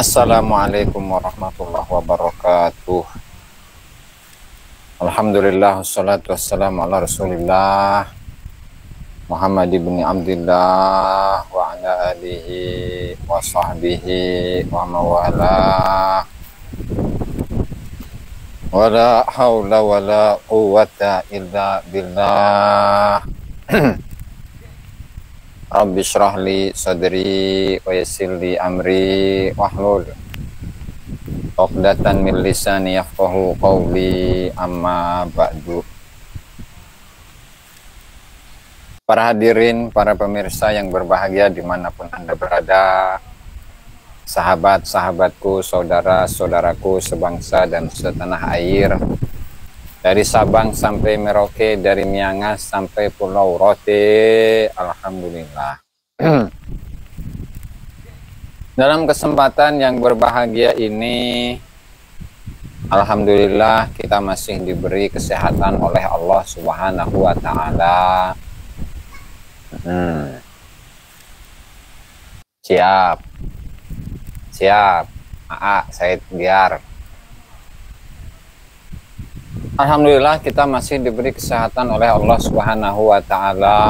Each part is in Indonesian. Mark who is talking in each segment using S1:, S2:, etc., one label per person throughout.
S1: Assalamualaikum warahmatullahi wabarakatuh. Alhamdulillah wassalatu wassalamu ala Rasulillah Muhammad ibn Abdillah wa ala alihi wa sahbihi wa mawalah. Wala hawla wala quwwata illa billah. Rabbi syrah li sadri wa yassir li amri wahlul 'uqdatan min lisani yafqahu qawli, amma ba'du. Para hadirin, para pemirsa yang berbahagia dimanapun Anda berada, sahabat-sahabatku, saudara-saudaraku sebangsa dan setanah air, dari Sabang sampai Merauke, dari Miangas sampai Pulau Rote, alhamdulillah. Dalam kesempatan yang berbahagia ini, alhamdulillah kita masih diberi kesehatan oleh Allah Subhanahu wa Ta'ala. Siap, siap, Said Biar. Alhamdulillah kita masih diberi kesehatan oleh Allah Subhanahu wa Ta'ala.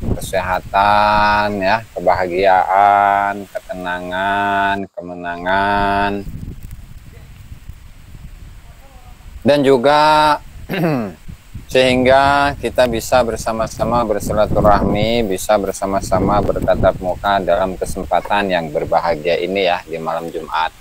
S1: Kesehatan, ya, kebahagiaan, ketenangan, kemenangan, dan juga sehingga kita bisa bersama-sama bersilaturahmi, bisa bersama-sama bertatap muka dalam kesempatan yang berbahagia ini, ya, di malam Jumat.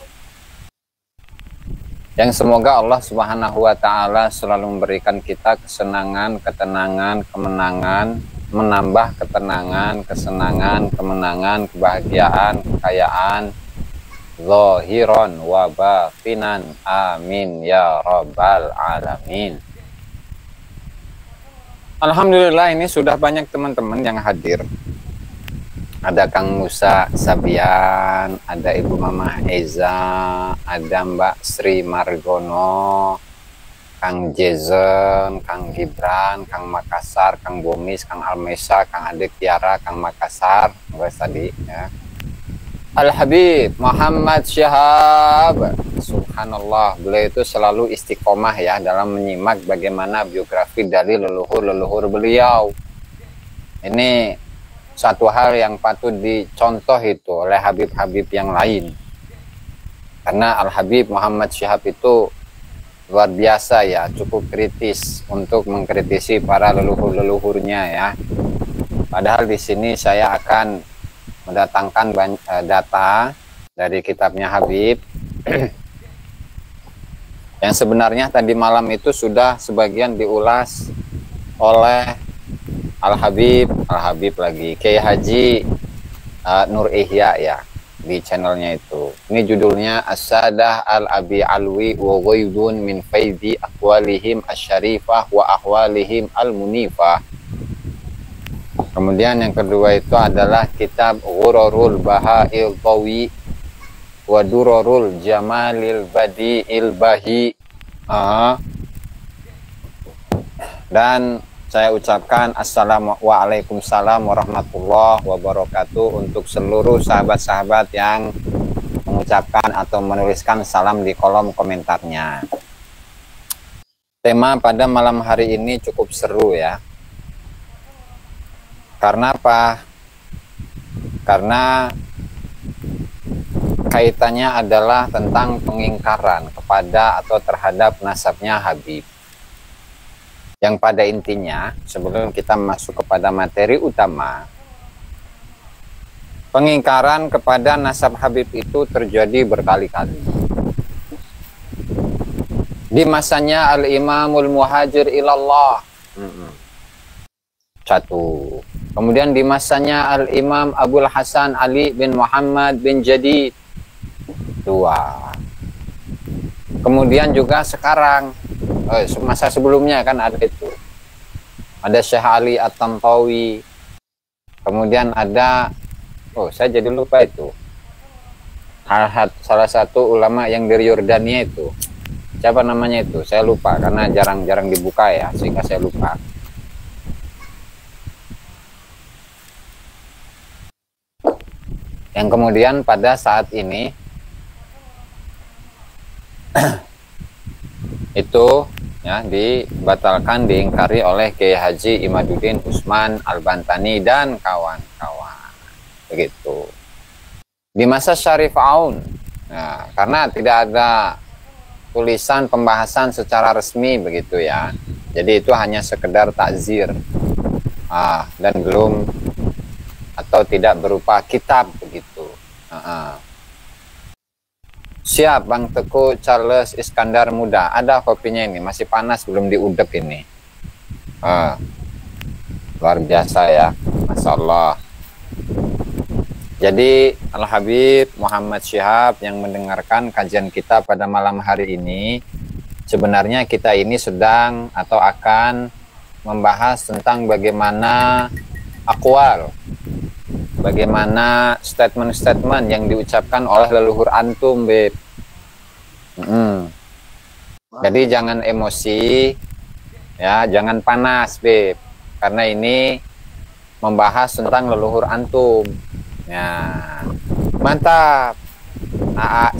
S1: Yang semoga Allah Subhanahu wa Ta'ala selalu memberikan kita kesenangan, ketenangan, kemenangan, menambah ketenangan, kesenangan, kemenangan, kebahagiaan, kekayaan, zahiran wa batinan. Amin ya rabbal alamin. Alhamdulillah ini sudah banyak teman-teman yang hadir. Ada Kang Musa Sabian, ada Ibu Mamah Eza, ada Mbak Sri Margono, Kang Jason, Kang Gibran, Kang Makassar, Kang Bomis, Kang Almesa, Kang Adik Tiara, Kang Makassar, guys tadi, ya. Al-Habib Muhammad Syahab, subhanallah, beliau itu selalu istiqomah, ya, dalam menyimak bagaimana biografi dari leluhur-leluhur beliau. Ini satu hal yang patut dicontoh itu oleh Habib-Habib yang lain, karena Al-Habib Muhammad Syihab itu luar biasa, ya, cukup kritis untuk mengkritisi para leluhur-leluhurnya, ya. Padahal di sini saya akan mendatangkan data dari kitabnya Habib yang sebenarnya tadi malam itu sudah sebagian diulas oleh Al-Habib lagi, Kiai Haji Nur Ihya, ya, di channelnya itu. Ini judulnya As-Sadah Al-Abi Alwi wa Ghaidun min Faidi Aqwalihim Asyarifah wa Ahwalihim Al-Munifah. Kemudian yang kedua itu adalah kitab Ghurarul Baha'il Qawi wa Durarul Jamalil Badi'il Bahi. Dan saya ucapkan Assalamualaikum warahmatullahi wabarakatuh untuk seluruh sahabat-sahabat yang mengucapkan atau menuliskan salam di kolom komentarnya. Tema pada malam hari ini cukup seru, ya. Karena apa? Karena kaitannya adalah tentang pengingkaran kepada atau terhadap nasabnya Habib. Yang pada intinya, sebelum kita masuk kepada materi utama, pengingkaran kepada nasab Habib itu terjadi berkali-kali. Di masanya Al-Imamul Muhajir ilallah, satu. Kemudian di masanya Al-Imam Abul Hasan Ali bin Muhammad bin Jadid, dua. Kemudian juga sekarang, masa sebelumnya kan ada itu, ada Syekh Ali At-Tantawi. Kemudian ada, saya jadi lupa itu, salah satu ulama yang dari Yordania itu, siapa namanya itu, saya lupa karena jarang-jarang dibuka, ya, sehingga saya lupa. Yang kemudian pada saat ini Itu ya dibatalkan, diingkari oleh Kiai Haji Imaduddin Usman Al-Bantani dan kawan-kawan. Begitu. Di masa Syarif Aun, nah, karena tidak ada tulisan pembahasan secara resmi begitu ya. Jadi itu hanya sekedar takzir. Dan belum atau tidak berupa kitab begitu. Siap Bang Teguh Charles Iskandar Muda. Ada kopinya ini, masih panas belum diudek ini. Luar biasa ya, Masya Allah. Jadi Al-Habib Muhammad Syihab yang mendengarkan kajian kita pada malam hari ini, sebenarnya kita ini sedang atau akan membahas tentang bagaimana akwal, bagaimana statement-statement yang diucapkan oleh leluhur antum, Beb. Jadi jangan emosi, ya, jangan panas, Beb, karena ini membahas tentang leluhur antum. Ya, mantap.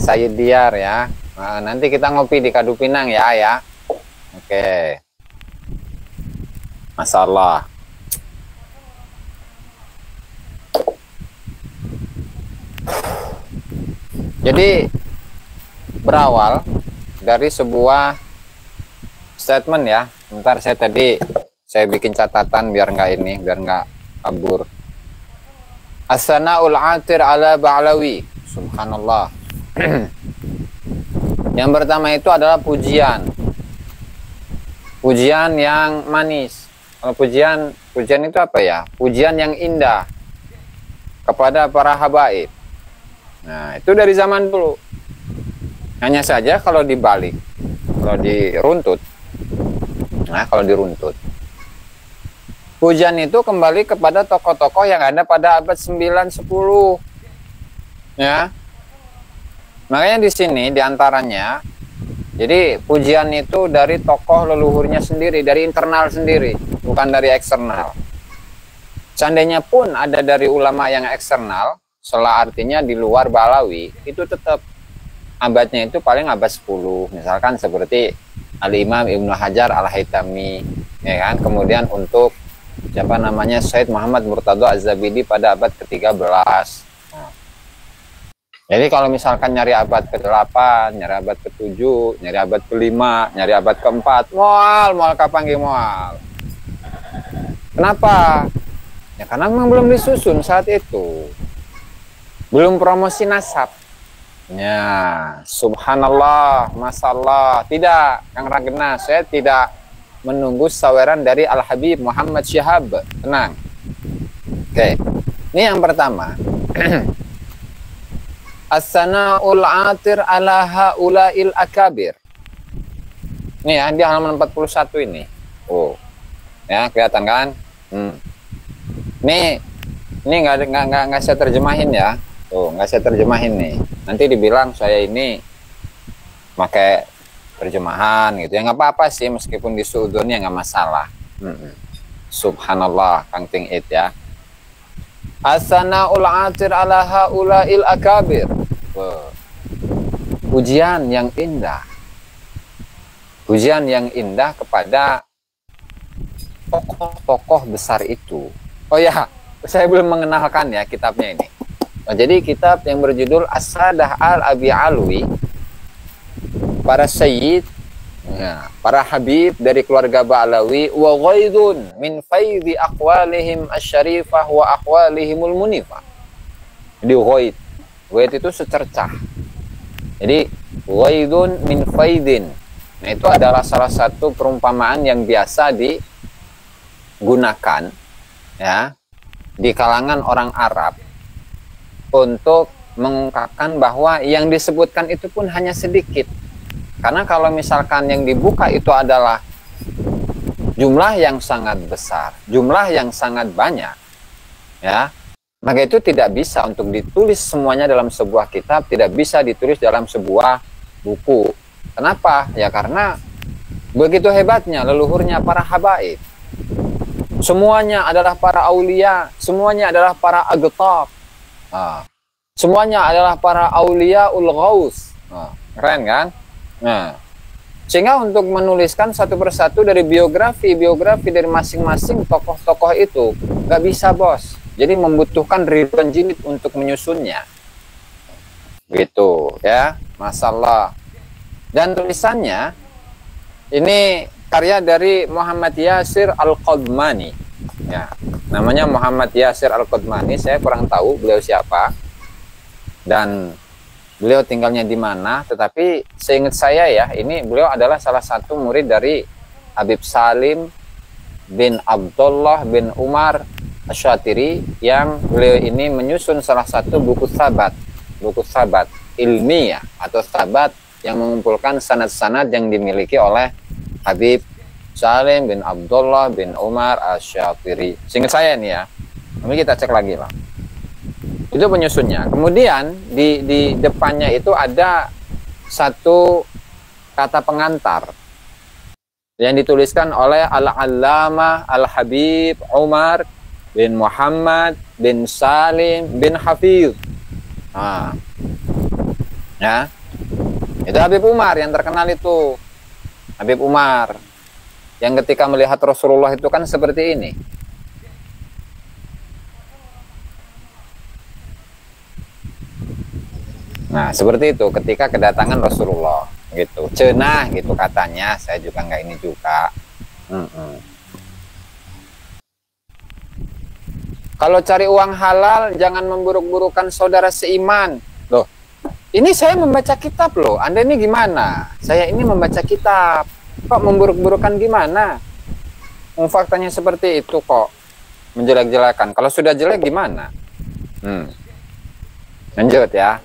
S1: Saya Diar ya. Nanti kita ngopi di Kadu Pinang ya. Oke. Masya Allah. Jadi berawal dari sebuah statement ya. Bentar, saya bikin catatan biar nggak kabur. As-sana'ul 'atir ala Ba'lawi. Subhanallah. Yang pertama itu adalah pujian. Pujian yang manis. Kalau pujian itu apa ya? Pujian yang indah kepada para habaib. Nah, itu dari zaman dulu. Hanya saja kalau dibalik, kalau diruntut. Pujian itu kembali kepada tokoh-tokoh yang ada pada abad 9-10. Ya. Makanya di sini diantaranya, jadi pujian itu dari tokoh leluhurnya sendiri, dari internal sendiri, bukan dari eksternal. Seandainya pun ada dari ulama yang eksternal, setelah artinya di luar Ba'lawi, itu tetap abadnya itu paling abad 10. Misalkan seperti Al-Imam Ibnu Hajar Al-Haytami, ya kan? Kemudian untuk siapa namanya, Said Muhammad Murtadha Az-Zabidi pada abad ke-13. Jadi kalau misalkan nyari abad ke-8, nyari abad ke-7, nyari abad ke-5, nyari abad ke-4, mual kapan ge mual. Kenapa? Ya karena memang belum disusun saat itu. Belum promosi nasab. Ya, subhanallah, masallah. Tidak, Kang Ragena, saya tidak menunggu saweran dari Al-Habib Muhammad Syihab. Tenang. Oke. Ini yang pertama. As-sana'ul 'atir ala haula'il akabir. Ini ya, di halaman 41 ini. Oh. Ya, kelihatan kan? Ini nggak saya terjemahin ya. Tuh, nggak saya terjemahin nih. Nanti dibilang saya ini pakai terjemahan gitu. Ya nggak apa-apa sih, meskipun di sudunnya nggak masalah. Subhanallah, Kang Ting It ya. As-sana'ul 'atir ala haula'il akabir. Pujian yang indah. Pujian yang indah kepada tokoh-tokoh besar itu. Oh ya, saya belum mengenalkan ya kitabnya ini. Jadi kitab yang berjudul As-Sadah Al-Abi Alwi, para sayyid, ya, para habib dari keluarga Ba'lawi, wa ghaidun min faidhi aqwalihim asyarifah wa aqwalihimul munifah. Jadi ghaid itu secercah. Jadi ghaidun min faidin. Nah, itu adalah salah satu perumpamaan yang biasa digunakan ya di kalangan orang Arab untuk mengungkapkan bahwa yang disebutkan itu pun hanya sedikit. Karena kalau misalkan yang dibuka itu adalah jumlah yang sangat besar, jumlah yang sangat banyak, ya, maka itu tidak bisa untuk ditulis semuanya dalam sebuah kitab, tidak bisa ditulis dalam sebuah buku. Kenapa? Ya karena begitu hebatnya leluhurnya para habaib. Semuanya adalah para aulia, semuanya adalah para agtab. Semuanya adalah para aulia ul ghaus. Keren kan? Nah, sehingga untuk menuliskan satu persatu dari biografi dari masing-masing tokoh-tokoh itu nggak bisa, bos. Jadi membutuhkan ribuan jilid untuk menyusunnya, gitu ya, masalah. Dan tulisannya ini karya dari Muhammad Yasir Al-Qadmani. Ya, namanya Muhammad Yasir Al-Qadmani. Saya kurang tahu beliau siapa dan beliau tinggalnya di mana. Tetapi seingat saya ya, ini beliau adalah salah satu murid dari Habib Salim bin Abdullah bin Umar Asy-Syatiri, yang beliau ini menyusun salah satu buku sabat ilmiah atau sabat yang mengumpulkan sanad-sanad yang dimiliki oleh Habib Salim bin Abdullah bin Umar Asy-Syatiri. Seingat saya nih ya. Nanti kita cek lagi lah. Itu penyusunnya. Kemudian di depannya itu ada satu kata pengantar yang dituliskan oleh Al-Allamah Al-Habib Umar bin Muhammad bin Salim bin Hafidh. Nah, ya. Itu Habib Umar yang terkenal itu. Habib Umar yang ketika melihat Rasulullah itu kan seperti ini. Nah, seperti itu ketika kedatangan Rasulullah gitu. Cenah gitu katanya, saya juga nggak ini juga. Kalau cari uang halal jangan memburuk-burukan saudara seiman. Loh, ini saya membaca kitab loh. Anda ini gimana? Saya ini membaca kitab. Kok memburuk-burukan gimana? Faktanya seperti itu kok. Menjelek-jelekan. Kalau sudah jelek gimana? Lanjut ya.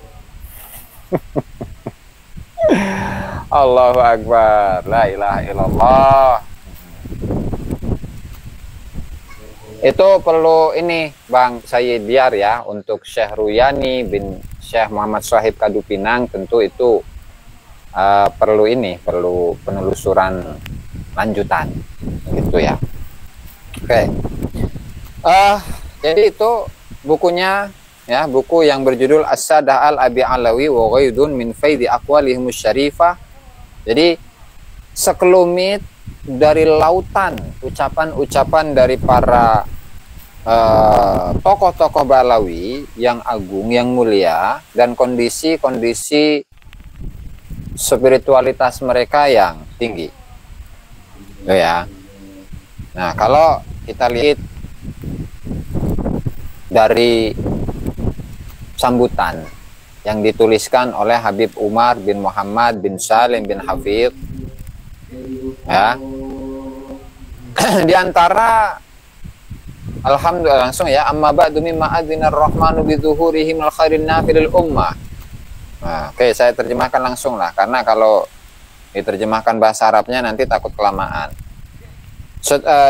S1: Allahu Akbar. La ilaha illallah. Itu perlu ini Bang Sayyid Biar ya, untuk Syekh Ruyani bin Syekh Muhammad Shahib Kadupinang, tentu itu perlu penelusuran lanjutan gitu ya. Oke. Jadi itu bukunya ya, buku yang berjudul As-Sadah Al-Abi Alawi wa Ghaidun min Faidi Aqwalihim Syarifah. Jadi sekelumit dari lautan ucapan-ucapan dari para tokoh-tokoh Balawi yang agung, yang mulia, dan kondisi-kondisi spiritualitas mereka yang tinggi. Itu ya. Nah, kalau kita lihat dari sambutan yang dituliskan oleh Habib Umar bin Muhammad bin Salim bin Hafidh ya, di antara alhamdulillah langsung ya, amma ba'du mimma adzinar rahmanu bidzuhurihim al khairin nafilil ummah. Nah, oke, saya terjemahkan langsung lah, karena kalau diterjemahkan bahasa Arabnya nanti takut kelamaan.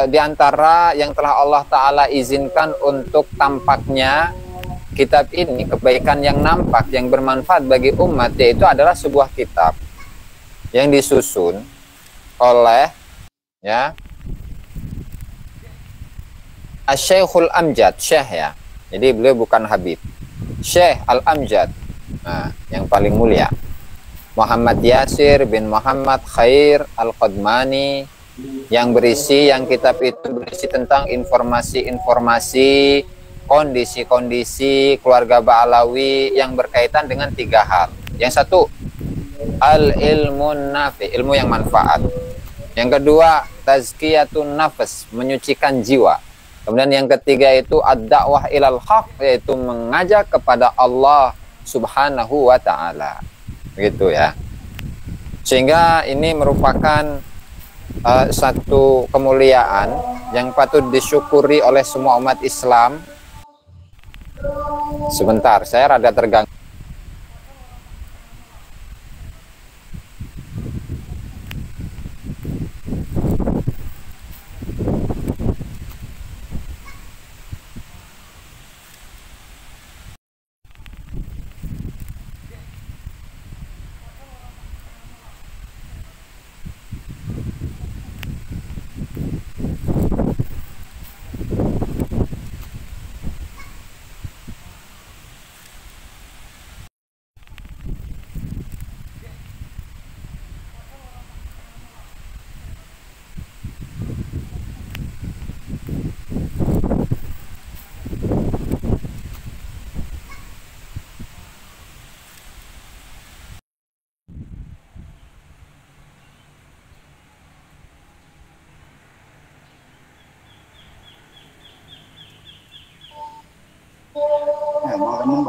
S1: Di antara yang telah Allah Ta'ala izinkan untuk tampaknya kitab ini, kebaikan yang nampak, yang bermanfaat bagi umat, yaitu adalah sebuah kitab yang disusun oleh ya Asy-Syekhul Amjad, Syekh ya. Jadi beliau bukan Habib. Syekh Al-Amjad. Nah, yang paling mulia. Muhammad Yasir bin Muhammad Khair Al-Qadmani, yang kitab itu berisi tentang informasi-informasi, kondisi-kondisi keluarga Ba'alawi yang berkaitan dengan 3 hal. Yang satu, al-ilmun nafi, ilmu yang manfaat. Yang kedua, tazkiyatun nafs, menyucikan jiwa. Kemudian yang ketiga itu ad-da'wah ilal haq, yaitu mengajak kepada Allah Subhanahu wa ta'ala. Begitu ya. Sehingga ini merupakan satu kemuliaan yang patut disyukuri oleh semua umat Islam. Sebentar, saya rada terganggu.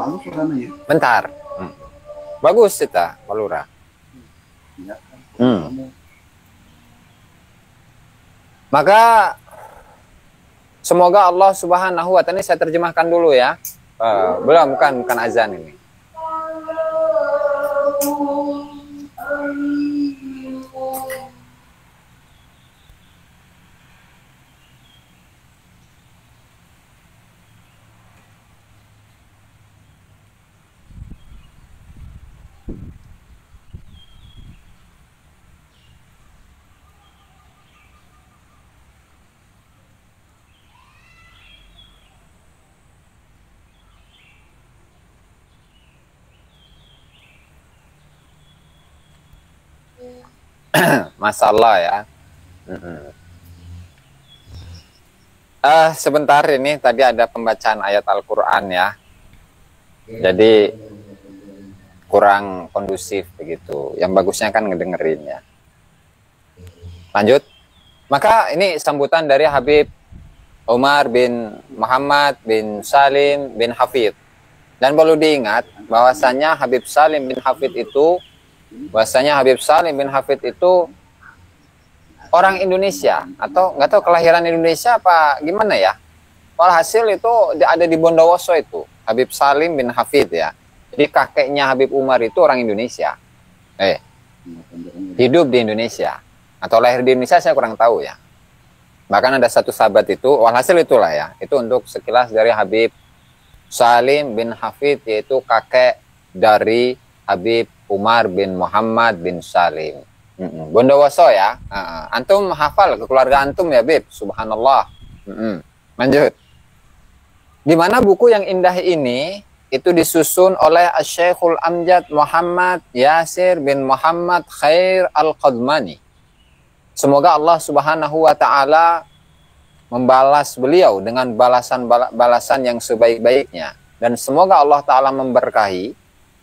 S2: bagus warnanya.
S1: Bentar. Bagus kita, Pak Lurah.
S2: Ya.
S1: Maka semoga Allah Subhanahu wa Ta'ala, ini saya terjemahkan dulu ya. Belum, bukan azan ini. Masalah ya. Sebentar, ini tadi ada pembacaan ayat Al-Quran ya. Jadi kurang kondusif begitu. Yang bagusnya kan ngedengerin ya. Lanjut. Maka ini sambutan dari Habib Umar bin Muhammad bin Salim bin Hafid. Dan perlu diingat bahwasanya Habib Salim bin Hafid itu orang Indonesia, atau nggak tahu kelahiran Indonesia apa gimana ya. Walhasil itu ada di Bondowoso itu, Habib Salim bin Hafid ya. Jadi kakeknya Habib Umar itu orang Indonesia. Hidup di Indonesia. Atau lahir di Indonesia saya kurang tahu ya. Bahkan ada satu sahabat itu, walhasil itulah ya. Itu untuk sekilas dari Habib Salim bin Hafid, yaitu kakek dari Habib Umar bin Muhammad bin Salim. Bondowoso ya. Antum hafal ke keluarga antum ya, Bib. Subhanallah. Lanjut. Di mana buku yang indah ini itu disusun oleh Syekhul Amjad Muhammad Yasir bin Muhammad Khair Al-Qadmani. Semoga Allah Subhanahu wa Ta'ala membalas beliau dengan balasan yang sebaik-baiknya, dan semoga Allah Ta'ala memberkahi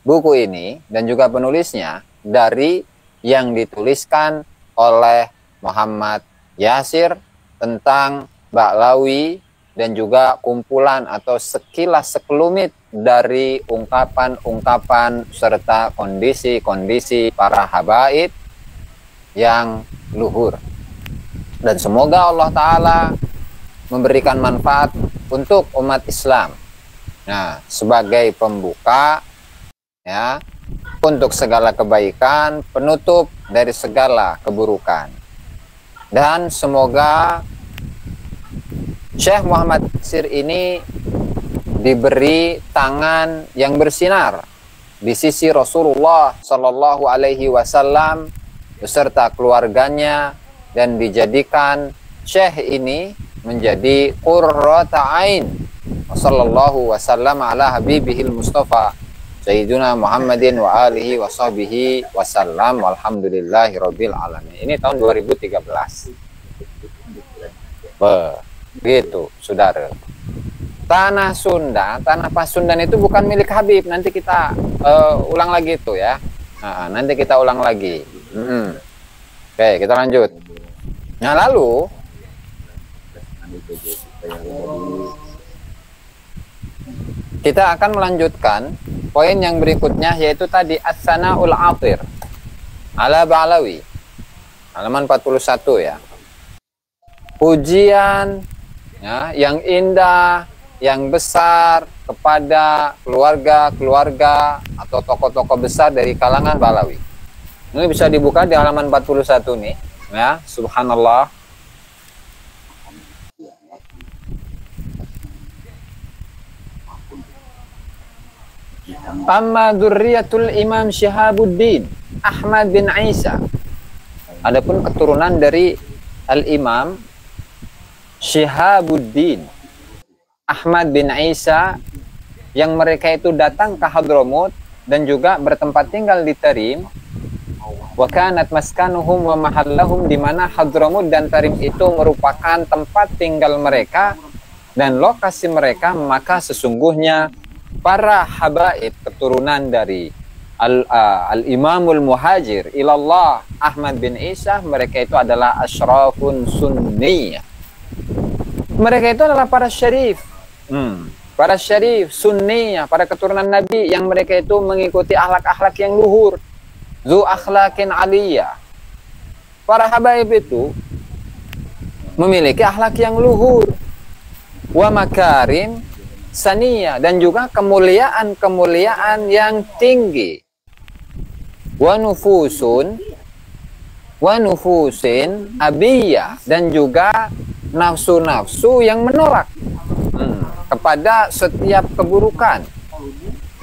S1: buku ini dan juga penulisnya dari yang dituliskan oleh Muhammad Yasir tentang Ba'lawi, dan juga kumpulan atau sekilas sekelumit dari ungkapan-ungkapan serta kondisi-kondisi para habaib yang luhur. Dan semoga Allah Ta'ala memberikan manfaat untuk umat Islam. Nah, sebagai pembuka ya, untuk segala kebaikan, penutup dari segala keburukan. Dan semoga Syekh Muhammad Yasir ini diberi tangan yang bersinar di sisi Rasulullah Shallallahu Alaihi Wasallam beserta keluarganya, dan dijadikan Syekh ini menjadi qurrata ain. Sallallahu wasallam ala habibihil Mustafa Sayyiduna Muhammadin wa alihi wa sahbihi wasallam, walhamdulillahi rabbil alamin. Ini tahun 2013. Begitu, saudara. Tanah Sunda, tanah Pasundan itu bukan milik Habib. Nanti kita ulang lagi itu ya. Nanti kita ulang lagi. Oke, kita lanjut. Nah, lalu kita akan melanjutkan poin yang berikutnya, yaitu tadi As-Sana'ul Atir ala Ba'lawi, halaman 41 ya. Pujian ya, yang indah, yang besar kepada keluarga-keluarga atau tokoh-tokoh besar dari kalangan Ba'lawi. Ini bisa dibuka di halaman 41 nih ya. Subhanallah. Amma dzurriyyatul Imam Syihabuddin Ahmad bin Isa. Adapun keturunan dari Al-Imam Syihabuddin Ahmad bin Isa, yang mereka itu datang ke Hadramut dan juga bertempat tinggal di Tarim. Wa kanat maskanuhum wa mahallahum, di mana Hadramut dan Tarim itu merupakan tempat tinggal mereka dan lokasi mereka. Maka sesungguhnya para habaib keturunan dari Al-Imamul Muhajir ilallah Ahmad bin Isa, mereka itu adalah asyrafun sunniyah. Mereka itu adalah para syarif. para syarif, sunniyah, para keturunan Nabi yang mereka itu mengikuti akhlak-akhlak yang luhur. Zu akhlaqin aliyah. Para habaib itu memiliki akhlak yang luhur. Wa makarim saniyah, dan juga kemuliaan-kemuliaan yang tinggi. Wa nufusin abiyah, dan juga nafsu-nafsu yang menolak kepada setiap keburukan.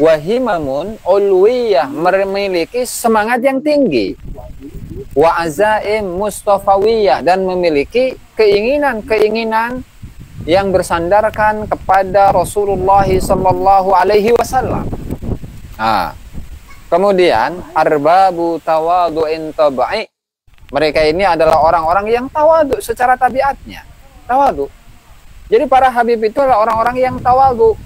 S1: Wahimamun ulwiyah, memiliki semangat yang tinggi. Wa azaim mustafawiyah, dan memiliki keinginan-keinginan yang bersandarkan kepada Rasulullah sallallahu alaihi wasallam. Kemudian arbabu tawadu'in tabai, mereka ini adalah orang-orang yang tawadu secara tabiatnya. Tawadu. Jadi para habib itu adalah orang-orang yang tawadu,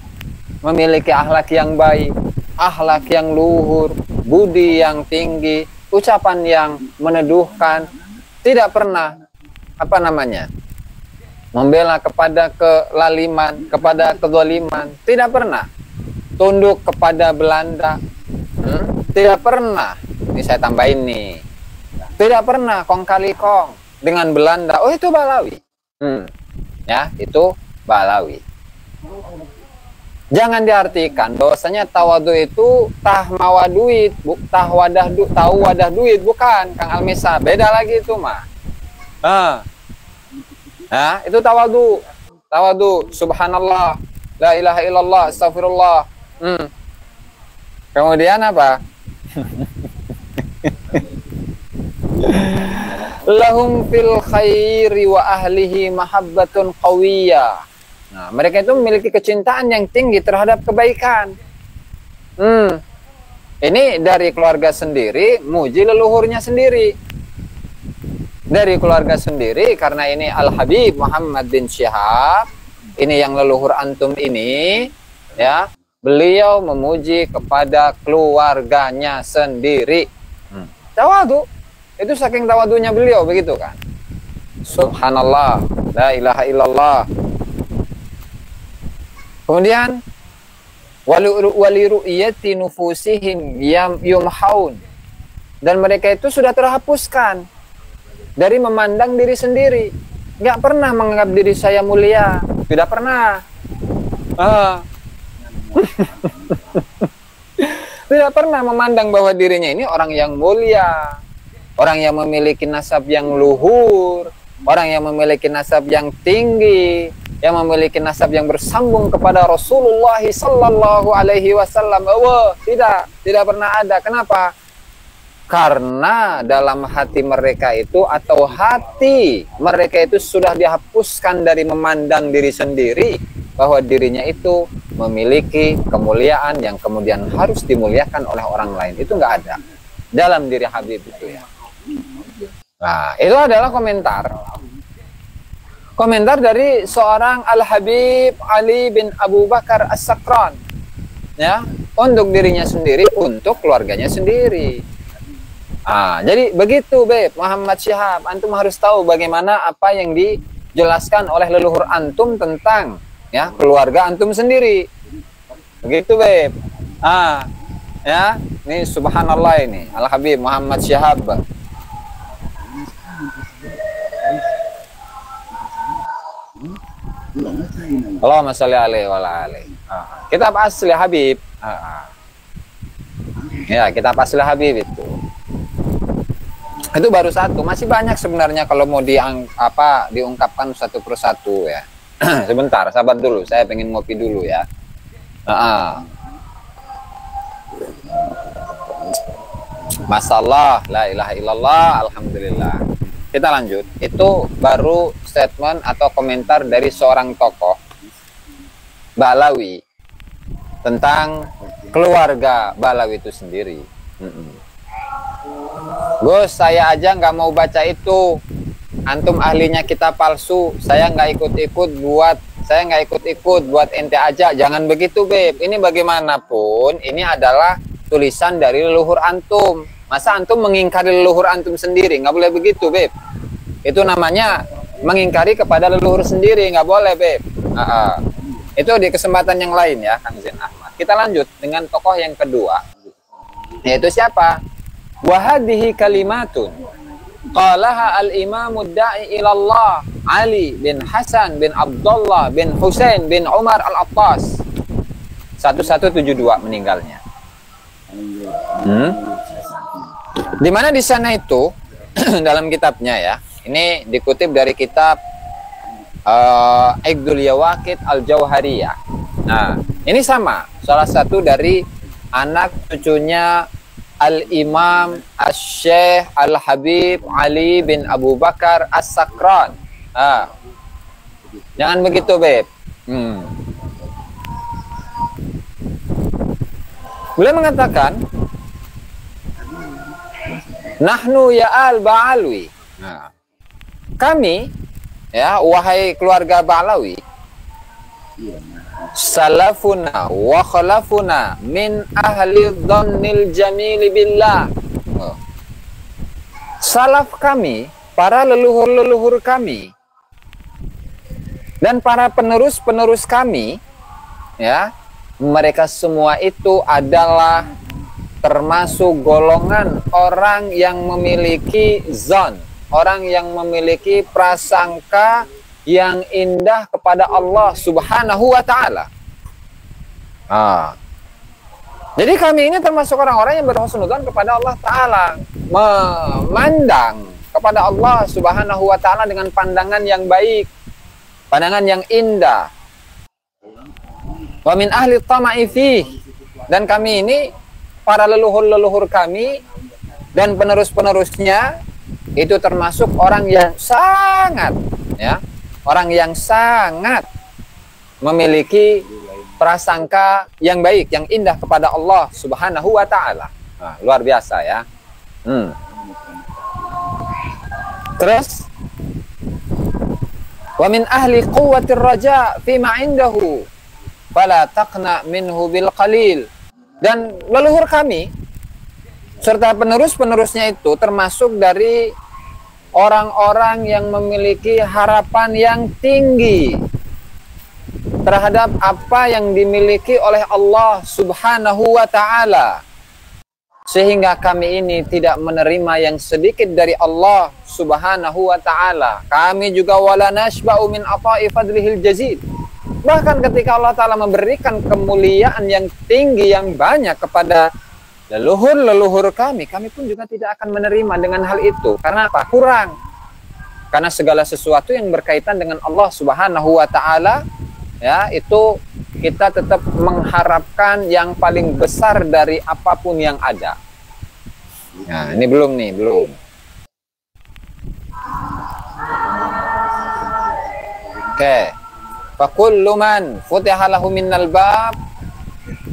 S1: memiliki akhlak yang baik, akhlak yang luhur, budi yang tinggi, ucapan yang meneduhkan, tidak pernah membela kepada kelaliman, kepada kezaliman, tidak pernah tunduk kepada Belanda, tidak pernah, ini saya tambahin nih, tidak pernah kong kali kong dengan Belanda. Oh, itu Balawi. Ya, itu Balawi. Jangan diartikan bahwasanya tawadu itu tahu wadah duit, bukan, Kang Almisa. Beda lagi itu mah. Itu tawadu. Tawadu, subhanallah, la ilaha illallah, astagfirullah. Kemudian apa? Lahum fil khairi wa ahlihi mahabbatun qawiyah. Nah, mereka itu memiliki kecintaan yang tinggi terhadap kebaikan. Ini dari keluarga sendiri, muji leluhurnya sendiri. Dari keluarga sendiri, karena ini Al-Habib Muhammad bin Syihab, ini yang leluhur antum ini, ya, beliau memuji kepada keluarganya sendiri. Tawadu. Itu saking tawadunya beliau, begitu kan? Subhanallah, la ilaha illallah. Kemudian wali ru'yati nufusihim yumhaun, dan mereka itu sudah terhapuskan dari memandang diri sendiri. Nggak pernah menganggap diri saya mulia, tidak pernah. Tidak pernah memandang bahwa dirinya ini orang yang mulia, orang yang memiliki nasab yang luhur, orang yang memiliki nasab yang tinggi, yang memiliki nasab yang bersambung kepada Rasulullah sallallahu alaihi wasallam. Tidak pernah ada. Kenapa? Karena dalam hati mereka itu, atau hati mereka itu sudah dihapuskan dari memandang diri sendiri, bahwa dirinya itu memiliki kemuliaan yang kemudian harus dimuliakan oleh orang lain. Itu nggak ada dalam diri Habib itu, ya. Nah, itu adalah komentar dari seorang Al-Habib Ali bin Abu Bakar As-Sakran, ya, untuk dirinya sendiri, untuk keluarganya sendiri. Jadi begitu, Beb Muhammad Syihab, antum harus tahu bagaimana apa yang dijelaskan oleh leluhur antum tentang, ya, keluarga antum sendiri. Begitu, Beb. Ya, ini subhanallah, ini Al-Habib Muhammad Syihab. Allahumma sholli alaihi wa ala alihi. Kitab asli Habib. Ya, kitab asli Habib itu. Itu baru satu, masih banyak sebenarnya kalau mau diungkapkan satu persatu, ya. Sebentar, sabar dulu, saya pengen ngopi dulu, ya. Masalah la ilaha illallah, alhamdulillah. Kita lanjut. Itu baru statement atau komentar dari seorang tokoh Balawi tentang keluarga Balawi itu sendiri. Gus, saya aja nggak mau baca itu. Antum ahlinya kitab palsu. Saya nggak ikut-ikut buat ente aja. Jangan begitu, Beb. Ini bagaimanapun, ini adalah tulisan dari leluhur antum. Masa antum mengingkari leluhur antum sendiri? Nggak boleh begitu, Beb. Itu namanya mengingkari kepada leluhur sendiri. Nggak boleh, Beb. Itu di kesempatan yang lain ya, Kang Zain Ahmad. Kita lanjut dengan tokoh yang kedua, yaitu siapa? Wahadihi kalimatun qalaha al-imamud da'i ilallah Ali bin Hasan bin Abdullah bin Husain bin Umar al-Attas. 1172 meninggalnya. Di mana di sana itu dalam kitabnya ya, ini dikutip dari kitab Iqdul Yawaqit Al-Jauhariyah. Nah, ini sama, salah satu dari anak cucunya Al-Imam Asy-Syaikh Al-Habib Ali bin Abu Bakar As-Sakran. Jangan begitu, Beb. Beliau mengatakan, Nahnu ya al-Ba'alwi. Nah, kami, ya, wahai keluarga Ba'alawi, salafuna wa khalafuna min ahli dhannil jamili billah. Salaf kami, para leluhur-leluhur kami, dan para penerus-penerus kami, ya, mereka semua itu adalah termasuk golongan orang yang memiliki zon, orang yang memiliki prasangka yang indah kepada Allah Subhanahu wa Ta'ala. Jadi kami ini termasuk orang-orang yang berhusnudzon kepada Allah Ta'ala, memandang kepada Allah Subhanahu wa Ta'ala dengan pandangan yang baik, pandangan yang indah. Wa min ahli tama'i fih, dan kami ini, para leluhur-leluhur kami dan penerus-penerusnya itu termasuk orang yang sangat, ya, orang yang sangat memiliki prasangka yang baik, yang indah kepada Allah Subhanahu wa Ta'ala. Nah, luar biasa ya. Terus, wa min ahli quwwatir raja fima indahu fala taqna minhu bil qalil. Dan leluhur kami serta penerus-penerusnya itu termasuk dari orang-orang yang memiliki harapan yang tinggi terhadap apa yang dimiliki oleh Allah Subhanahu wa Ta'ala, sehingga kami ini tidak menerima yang sedikit dari Allah Subhanahu wa Ta'ala. Kami juga wala nashba'u min ata'i fadlihil jazid. Bahkan ketika Allah Ta'ala memberikan kemuliaan yang tinggi, yang banyak kepada leluhur-leluhur kami, kami pun juga tidak akan menerima dengan hal itu. Karena apa? Kurang. Karena segala sesuatu yang berkaitan dengan Allah Subhanahu wa Ta'ala, ya, itu kita tetap mengharapkan yang paling besar dari apapun yang ada. Nah, ini belum nih, belum. Oke. Fakullu man futiha lahu minnal bab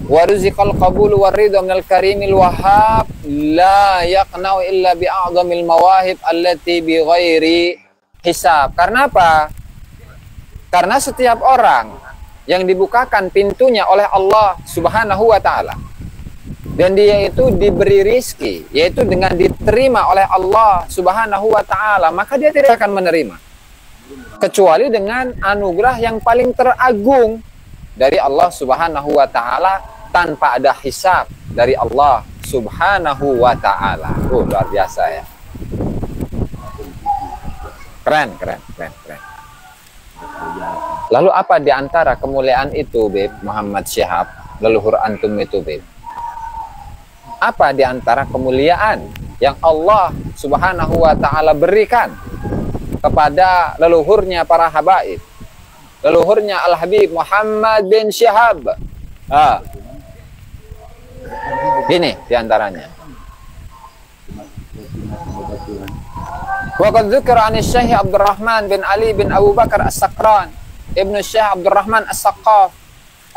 S1: wa ruziqal qabul wa ridha minal karimil wahhab la yaqna'u illa bi a'zamil mawahib allati bi ghairi hisab. Karena apa? Karena setiap orang yang dibukakan pintunya oleh Allah Subhanahu wa Ta'ala dan dia itu diberi rizki, yaitu dengan diterima oleh Allah Subhanahu wa Ta'ala, maka dia tidak akan menerima kecuali dengan anugerah yang paling teragung dari Allah Subhanahu wa Ta'ala tanpa ada hisab dari Allah Subhanahu wa Ta'ala. Luar biasa ya. Keren. Lalu apa di antara kemuliaan itu, Beb Muhammad Syihab, leluhur antum itu, Beb? Apa di antara kemuliaan yang Allah Subhanahu wa Ta'ala berikan kepada leluhurnya para habaib, leluhurnya Al-Habib Muhammad bin Syihab? Ini diantaranya. Wa qad dzukira 'an Syekh Abdurrahman bin Ali bin Abu Bakar As-Sakran, Ibnu Syekh Abdurrahman As-Saqqaf,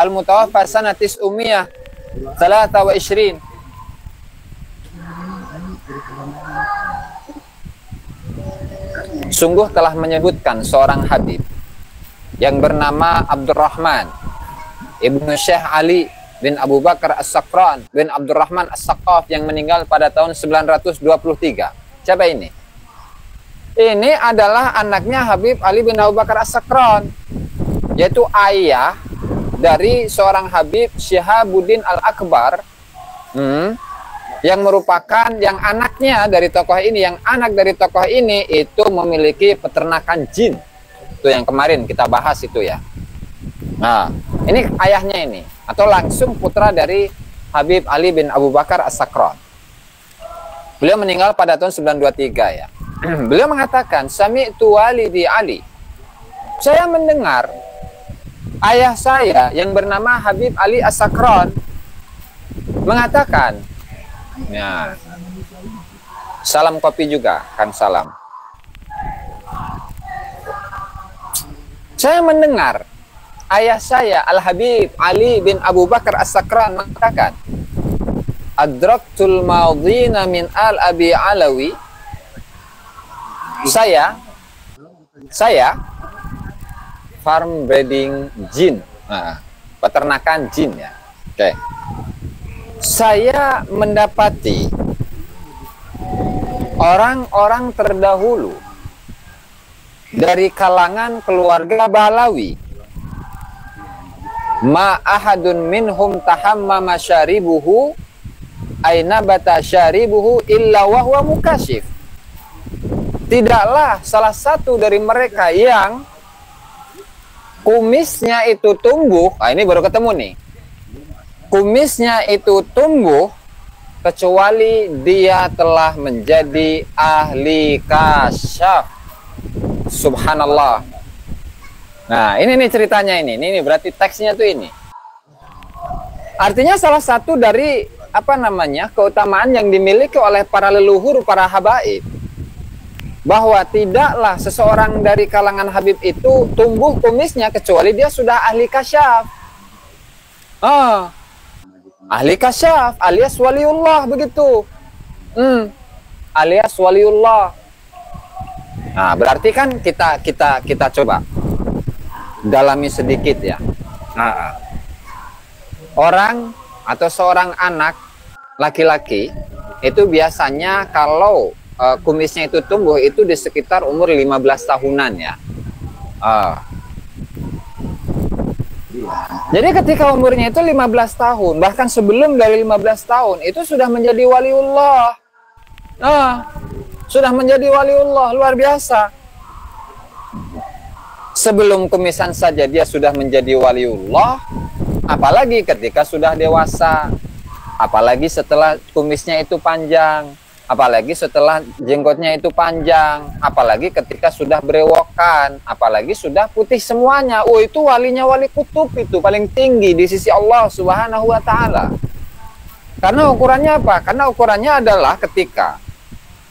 S1: al-mutawaffa sanah 923. Sungguh telah menyebutkan seorang Habib yang bernama Abdurrahman Ibnu Syekh Ali bin Abu Bakar As-Sakran bin Abdurrahman As-Saqqaf yang meninggal pada tahun 923. Siapa ini? Ini adalah anaknya Habib Ali bin Abu Bakar As-Sakran, yaitu ayah dari seorang Habib Syihabuddin Al-Akbar, yang merupakan yang anaknya dari tokoh ini, yang anak dari tokoh ini itu memiliki peternakan jin. Itu yang kemarin kita bahas itu ya. Nah, ini ayahnya ini, atau langsung putra dari Habib Ali bin Abu Bakar As-Sakran. Beliau meninggal pada tahun 923 ya. Beliau mengatakan, Sami'tu walidi Ali. Saya mendengar ayah saya yang bernama Habib Ali As-Sakran mengatakan, ya, salam kopi juga, Kang Salam. Saya mendengar ayah saya Al-Habib Ali bin Abu Bakar As-Sakran mengatakan, Adraktul madina min al-Abi Alawi. Saya farm breeding jin, peternakan jin ya. Oke. Saya mendapati orang-orang terdahulu dari kalangan keluarga Balawi, ma ahadun minhum tahammama syaribuhu aina bata syaribuhu illa wahwa mukashif. Tidaklah salah satu dari mereka yang kumisnya itu tumbuh, ini baru ketemu nih, kumisnya itu tumbuh kecuali dia telah menjadi ahli kasyaf. Subhanallah. Nah, ini nih ceritanya ini berarti teksnya tuh ini. Artinya salah satu dari keutamaan yang dimiliki oleh para leluhur, para habaib, bahwa tidaklah seseorang dari kalangan Habib itu tumbuh kumisnya kecuali dia sudah ahli kasyaf. Ahli kasyaf alias waliullah begitu. Alias waliullah. Nah, berarti kan kita coba dalami sedikit ya. Orang atau seorang anak laki-laki itu biasanya kalau kumisnya itu tumbuh itu di sekitar umur 15 tahunan ya. Jadi ketika umurnya itu 15 tahun, bahkan sebelum dari 15 tahun itu sudah menjadi waliullah. Sudah menjadi waliullah, luar biasa. Sebelum kumisan saja dia sudah menjadi waliullah, apalagi ketika sudah dewasa, apalagi setelah kumisnya itu panjang, apalagi setelah jenggotnya itu panjang, apalagi ketika sudah berewokan, apalagi sudah putih semuanya. Itu walinya wali kutub, itu paling tinggi di sisi Allah Subhanahu wa Ta'ala. Karena ukurannya apa? Karena ukurannya adalah ketika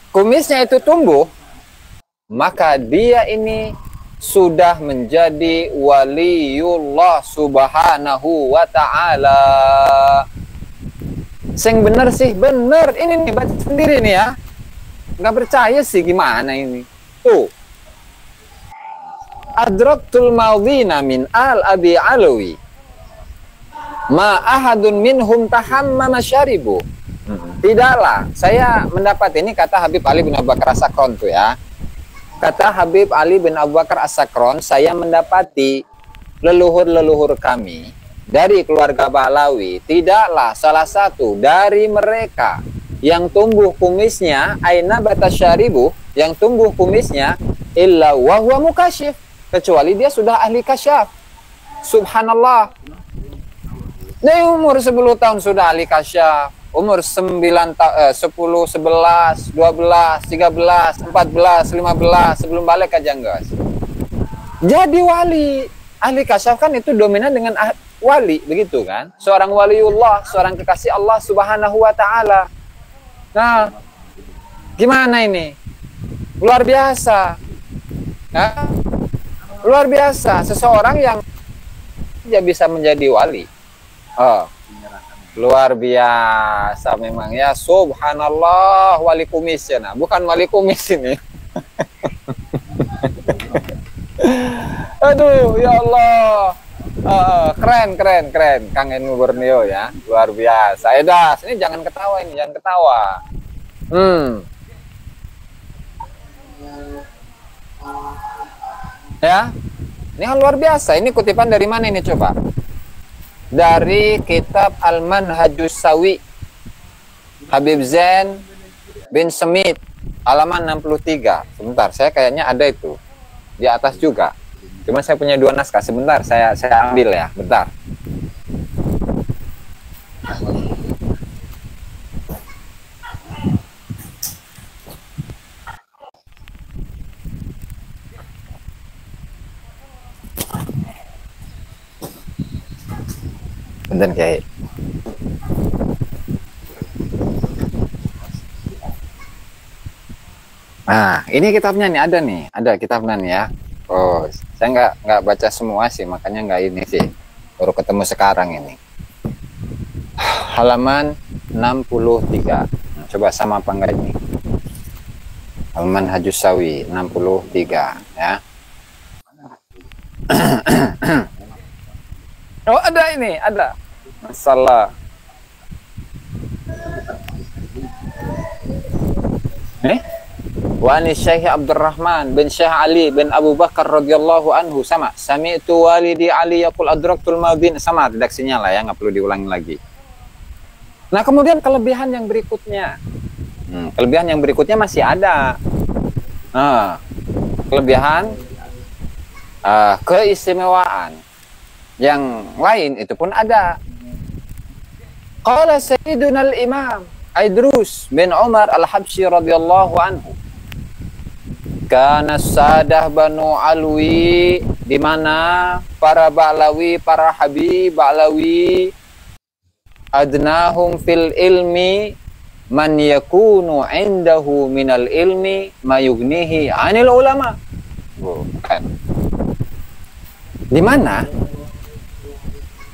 S1: kumisnya itu tumbuh, maka dia ini sudah menjadi waliullah Subhanahu wa Ta'ala. Sing bener sih, bener. Ini nih, baca sendiri nih ya. Nggak percaya sih gimana ini. Tuh. Adraktul madina min al-Abi Alawi. Ma ahadun minhum tahammama syaribu. Tidaklah. Saya mendapat ini kata Habib Ali bin Abu Bakar As-Sakran tuh ya. Kata Habib Ali bin Abu Bakar As-Sakran, saya mendapati leluhur-leluhur kami dari keluarga Balawi, tidaklah salah satu dari mereka yang tumbuh kumisnya aina batasyaribu, yang tumbuh kumisnya illa wahwa mukashif, kecuali dia sudah ahli kasyaf. Subhanallah. Dari umur 10 tahun sudah ahli kasyaf, umur 9 10, 11, 12, 13, 14, 15 sebelum balik aja guys. Jadi wali, ahli kasyaf kan itu dominan dengan wali, begitu kan? Seorang waliullah, seorang kekasih Allah Subhanahu wa Ta'ala. Nah, gimana ini? Luar biasa. Nah, luar biasa. Seseorang yang dia bisa menjadi wali. Luar biasa memang ya. Subhanallah, wali kumis ya. Nah, bukan wali kumis ini. Aduh, ya Allah. Keren Kang Enu Borneo ya, luar biasa. Das, ini jangan ketawa, ini jangan ketawa. Ya, ini kan luar biasa. Ini kutipan dari mana ini coba? dari kitab Al-Manhajus Sawi Habib Zain bin Smith halaman 63. Sebentar, saya kayaknya ada itu di atas juga. Cuma saya punya 2 naskah. Sebentar, saya ambil ya. Bentar. Bentar, Kiai. Nah, ini kitabnya nih, ada kitabnya nih ya. Oh, saya nggak baca semua sih, makanya nggak ini sih. Baru ketemu sekarang ini. Halaman 63. Nah, coba sama apa enggak ini? Halaman Hajus Sawi 63 ya. Oh, ada ini, ada. Masalah. Wa ani Syekh Abdurrahman bin Syekh Ali bin Abu Bakar radhiyallahu anhu sama. Sami'tu walidi Ali yaqul adraktul madin, sama redaksinya lah ya, nggak perlu diulangi lagi. Nah, kemudian kelebihan yang berikutnya. Kelebihan yang berikutnya masih ada. Nah, kelebihan keistimewaan yang lain itu pun ada. Qala Sayyiduna al-Imam Idrus bin Umar al-Habsyi radhiyallahu anhu, karena Sadah Banu Alwi, di mana para Ba'lawi, para Habib Ba'lawi, adnahum fil ilmi man yakunu indahu minal ilmi ma yugnihi anil ulama. Bukan. Di mana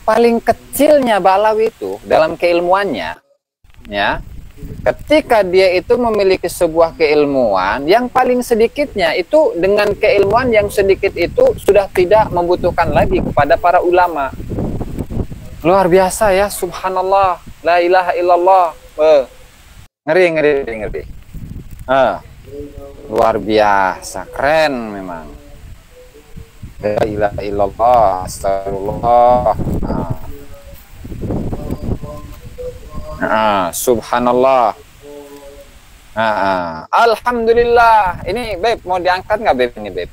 S1: paling kecilnya Ba'lawi itu dalam keilmuannya, ya, ketika dia itu memiliki sebuah keilmuan, yang paling sedikitnya itu dengan keilmuan yang sedikit itu sudah tidak membutuhkan lagi kepada para ulama. Luar biasa ya, subhanallah, la ilaha illallah. Ngeri. Luar biasa, keren memang. La ilaha illallah, astagfirullah. Subhanallah. Alhamdulillah. Ini Beb, mau diangkat nggak Beb ini Beb?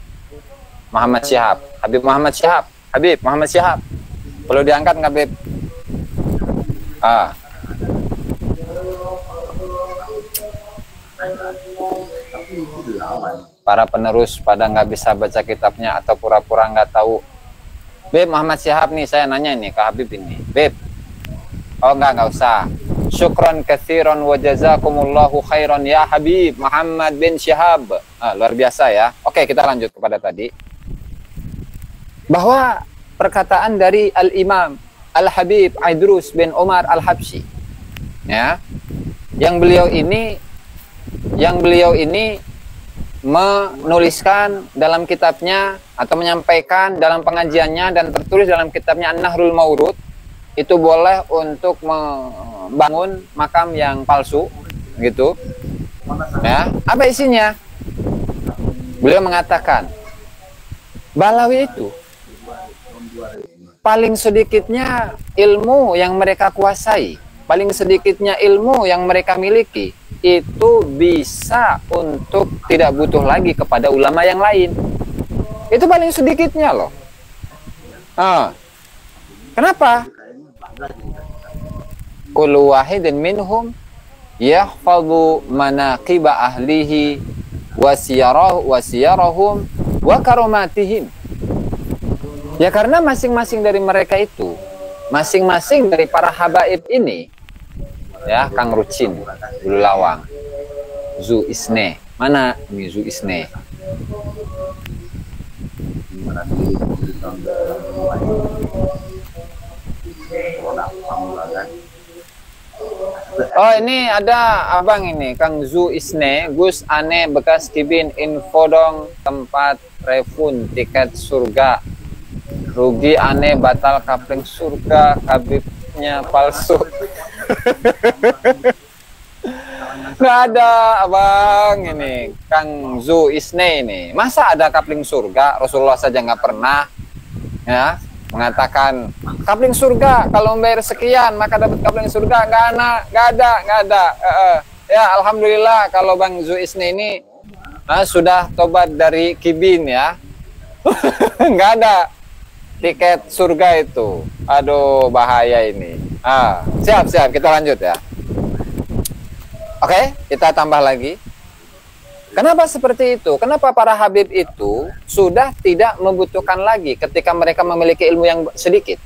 S1: Muhammad Syihab, Habib Muhammad Syihab, Habib Muhammad Syihab. Perlu diangkat nggak Beb? Para penerus pada nggak bisa baca kitabnya atau pura-pura nggak tahu. Beb Muhammad Syihab nih, saya nanya ini ke Habib ini. Beb, oh nggak usah. Syukran katsiran wa jazakumullahu khairan ya Habib Muhammad bin Syihab. Luar biasa ya. Oke, kita lanjut kepada tadi. Bahwa perkataan dari Al-Imam Al-Habib Idrus bin Umar Al-Habsyi, ya, yang beliau ini menuliskan dalam kitabnya atau menyampaikan dalam pengajiannya dan tertulis dalam kitabnya An-Nahrul Mawrud, itu boleh untuk membangun makam yang palsu gitu ya. Apa isinya? Beliau mengatakan Ba'lawi itu paling sedikitnya ilmu yang mereka kuasai, paling sedikitnya ilmu yang mereka miliki itu bisa untuk tidak butuh lagi kepada ulama yang lain. Itu paling sedikitnya loh. Kenapa? Kullu wahidin minhum yahfadhu manaqiba ahlihi wa siyarahum wa karomatihim. Ya karena masing-masing dari mereka itu, masing-masing dari para habaib ini, ya, Kang Rucin, Bulu Lawang, Zu Isne, mana ini Zu Isne? Oh, ini ada abang ini, Kang Zu Isne, Gus Ane bekas kibin infodong tempat refund tiket surga. Rugi aneh batal kapling surga, kabibnya palsu. Nggak ada abang ini, Kang Zu Isne ini. Masa ada kapling surga? Rasulullah saja nggak pernah. Ya, mengatakan kapling surga, kalau membayar sekian maka dapat kapling surga. Nggak ada. Ya alhamdulillah kalau Bang Zuisni ini sudah tobat dari kibin ya. Nggak ada tiket surga itu. Aduh bahaya ini. Siap kita lanjut ya. Oke, kita tambah lagi. Kenapa seperti itu? Kenapa para habib itu sudah tidak membutuhkan lagi ketika mereka memiliki ilmu yang sedikit?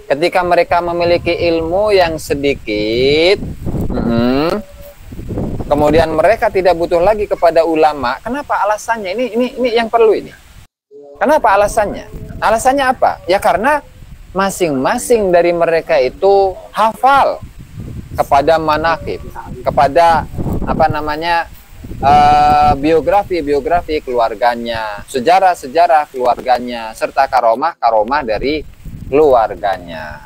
S1: Ketika mereka memiliki ilmu yang sedikit, kemudian mereka tidak butuh lagi kepada ulama. Kenapa alasannya? Ini yang perlu ini. Kenapa alasannya? Alasannya apa? Ya karena masing-masing dari mereka itu hafal kepada manaqib, kepada biografi keluarganya, sejarah keluarganya, serta karomah dari keluarganya.